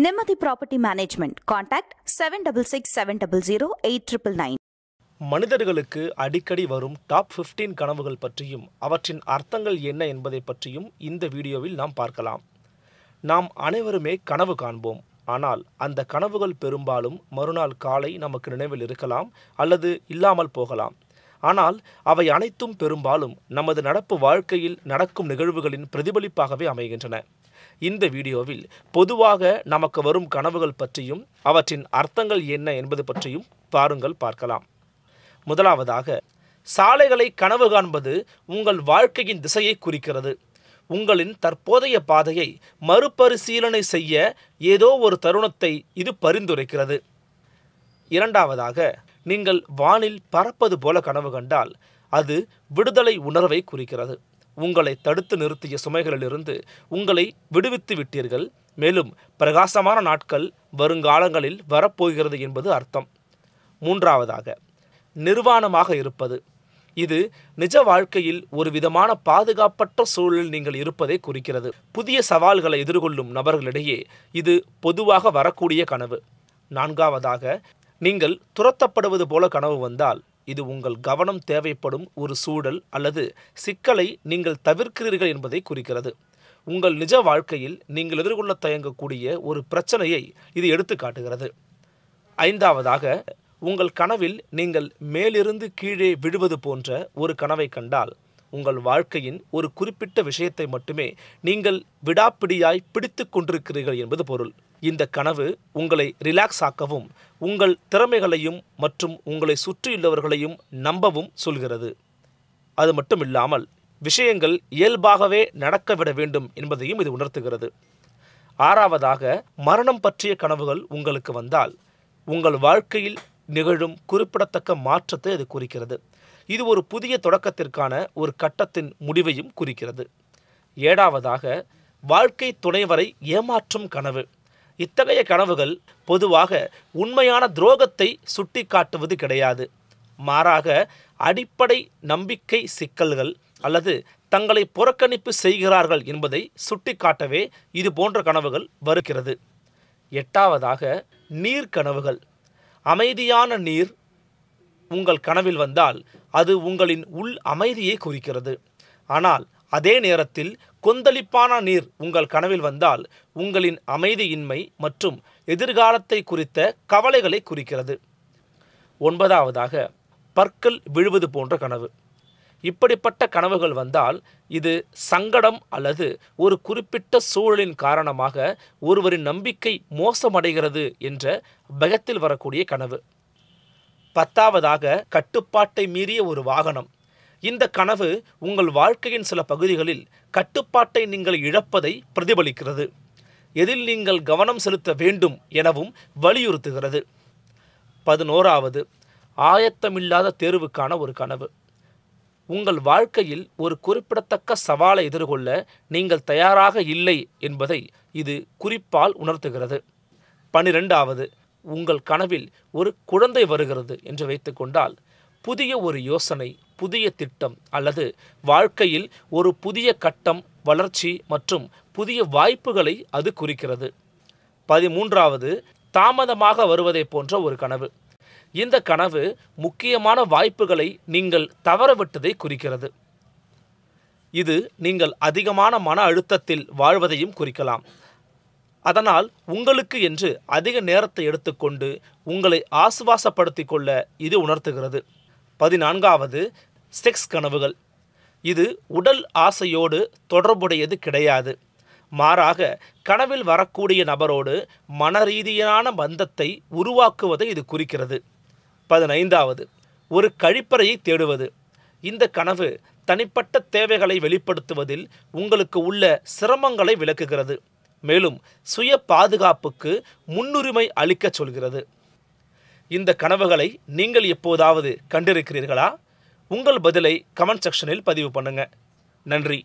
Nemathi Property Management. Contact 7667008999. மனிதர்களுக்கு அடிக்கடி வரும் டாப் 15 கனவுகள் பற்றியும் அவற்றின் அர்த்தங்கள் என்ன என்பதை பற்றியும் இந்த வீடியோவில் நாம் பார்க்கலாம். நாம் அனைவருமே கனவு காண்போம். ஆனால் அந்த கனவுகள் பெரும்பாலும் மறுநாள் காலை நமக்கு நினைவில் இருக்கலாம் அல்லது இல்லாமல் போகலாம். ஆனால் அவை அனைத்தும் பெரும்பாலும் நமது நடப்பு வாழ்க்கையில் நடக்கும் நிகழ்வுகளின் பிரதிபலிப்பாகவே அமைகின்றன. இந்த வீடியோவில் பொதுவாக நமக்கு வரும் கனவுகள் பற்றியும் அவற்றின் அர்த்தங்கள் என்ன என்பது பற்றியும் பார்க்கலாம். முதலாவதாக, சாலைகளை கனவு காண்பது உங்கள் வாழ்க்கையின் திசையை குறிக்கிறது. உங்களின் தற்போதைய பாதையை மறுபரிசீலனை செய்ய ஏதோ ஒரு தருணத்தை இது பரிந்துரைக்கிறது. இரண்டாவதாக, நீங்கள் வானில் பறப்பது போல கனவு கண்டால் அது விடுதலை உணர்வை குறிக்கிறது. உங்களை தடுத்து நிறுத்திய சுமைகளிலிருந்து உங்களை விடுவித்து விட்டீர்கள். மேலும் பிரகாசமான நாட்கள் வருங்காலங்களில் வரப்போகிறது என்பது அர்த்தம். மூன்றாவதாக, நிர்வாணமாக இருப்பது. இது நிஜ வாழ்க்கையில் ஒரு விதமான பாதுகாப்பற்ற சூழலில் நீங்கள் இருப்பதை குறிக்கிறது. புதிய சவால்களை எதிர்கொள்ளும் நபர்களிடையே இது பொதுவாக வரக்கூடிய கனவு. நான்காவதாக, நீங்கள் துரத்தப்படுவது போல கனவு வந்தால் இது உங்கள் கவனம் தேவைப்படும் ஒரு சூழல் அல்லது சிக்கலை நீங்கள் தவிர்க்கிறீர்கள் என்பதை குறிக்கிறது. உங்கள் நிஜ வாழ்க்கையில் நீங்கள் எதிர்கொள்ள தயங்கக்கூடிய ஒரு பிரச்சனையை இது எடுத்து காட்டுகிறது. ஐந்தாவதாக, உங்கள் கனவில் நீங்கள் மேலிருந்து கீழே விழுவது போன்ற ஒரு கனவை கண்டால் உங்கள் வாழ்க்கையின் ஒரு குறிப்பிட்ட விஷயத்தை மட்டுமே நீங்கள் விடாப்பிடியாய் பிடித்து கொண்டிருக்கிறீர்கள் என்பது பொருள். இந்த கனவு உங்களை ரிலாக்ஸ் ஆக்கவும் உங்கள் திறமைகளையும் மற்றும் உங்களை சுற்றியுள்ளவர்களையும் நம்பவும் சொல்கிறது. அது மட்டும் இல்லாமல் விஷயங்கள் இயல்பாகவே நடக்கவிட வேண்டும் என்பதையும் இது உணர்த்துகிறது. ஆறாவதாக, மரணம் பற்றிய கனவுகள் உங்களுக்கு வந்தால் உங்கள் வாழ்க்கையில் நிகழும் குறிப்பிடத்தக்க மாற்றத்தை அது குறிக்கிறது. இது ஒரு புதிய தொடக்கத்திற்கான ஒரு கட்டத்தின் முடிவையும் குறிக்கிறது. ஏழாவதாக, வாழ்க்கை துணைவரை ஏமாற்றும் கனவு. இத்தகைய கனவுகள் பொதுவாக உண்மையான துரோகத்தை சுட்டி காட்டுவது கிடையாது. மாறாக அடிப்படை நம்பிக்கை சிக்கல்கள் அல்லது தங்களை புறக்கணிப்பு செய்கிறார்கள் என்பதை சுட்டி காட்டவே இது போன்ற கனவுகள் வருகிறது. எட்டாவதாக, நீர் கனவுகள். அமைதியான நீர் உங்கள் கனவில் வந்தால் அது உங்களின் உள் அமைதியை குறிக்கிறது. ஆனால் அதே நேரத்தில் கொந்தளிப்பான நீர் உங்கள் கனவில் வந்தால் உங்களின் அமைதியின்மை மற்றும் எதிர்காலத்தை குறித்த கவலைகளை குறிக்கிறது. ஒன்பதாவதாக, பற்கள் விழுவது போன்ற கனவு. இப்படிப்பட்ட கனவுகள் வந்தால் இது சங்கடம் அல்லது ஒரு குறிப்பிட்ட சூழலின் காரணமாக ஒருவரின் நம்பிக்கை மோசமடைகிறது என்ற பயத்தில் வரக்கூடிய கனவு. பத்தாவதாக, கட்டுப்பாட்டை மீறிய ஒரு வாகனம். இந்த கனவு உங்கள் வாழ்க்கையின் சில பகுதிகளில் கட்டுப்பாட்டை நீங்கள் இழப்பதை பிரதிபலிக்கிறது. எதில் நீங்கள் கவனம் செலுத்த வேண்டும் எனவும் வலியுறுத்துகிறது. 11வது, ஆயத்தமில்லாத தேர்வுக்கான ஒரு கனவு. உங்கள் வாழ்க்கையில் ஒரு குறிப்பிடத்தக்க சவாலை எதிர்கொள்ள நீங்கள் தயாராக இல்லை என்பதை இது குறிப்பால் உணர்த்துகிறது. 12வது, உங்கள் கனவில் ஒரு குழந்தை வருகிறது என்று வைத்துக்கொண்டால் புதிய ஒரு யோசனை, புதிய திட்டம் அல்லது வாழ்க்கையில் ஒரு புதிய கட்டம், வளர்ச்சி மற்றும் புதிய வாய்ப்புகளை அது குறிக்கிறது. 13வது, தாமதமாக வருவதை போன்ற ஒரு கனவு. இந்த கனவு முக்கியமான வாய்ப்புகளை நீங்கள் தவறவிட்டதை குறிக்கிறது. இது நீங்கள் அதிகமான மன அழுத்தத்தில் வாழ்வதையும் குறிக்கலாம். அதனால் உங்களுக்கு என்று அதிக நேரத்தை எடுத்துக்கொண்டு உங்களை ஆசுவாசப்படுத்திக் கொள்ள இது உணர்த்துகிறது. 14வது, செக்ஸ் கனவுகள். இது உடல் ஆசையோடு தொடர்புடையது கிடையாது. மாறாக கனவில் வரக்கூடிய நபரோடு மனரீதியான பந்தத்தை உருவாக்குவதை இது குறிக்கிறது. 15வது, ஒரு கழிப்பறையை தேடுவது. இந்த கனவு தனிப்பட்ட தேவைகளை வெளிப்படுத்துவதில் உங்களுக்கு உள்ள சிரமங்களை விளக்குகிறது. மேலும் சுய பாதுகாப்புக்கு முன்னுரிமை அளிக்க சொல்கிறது. இந்த கனவுகளை நீங்கள் எப்போதாவது கண்டிருக்கிறீர்களா? உங்கள் பதிலை கமெண்ட் செக்ஷனில் பதிவு பண்ணுங்க. நன்றி.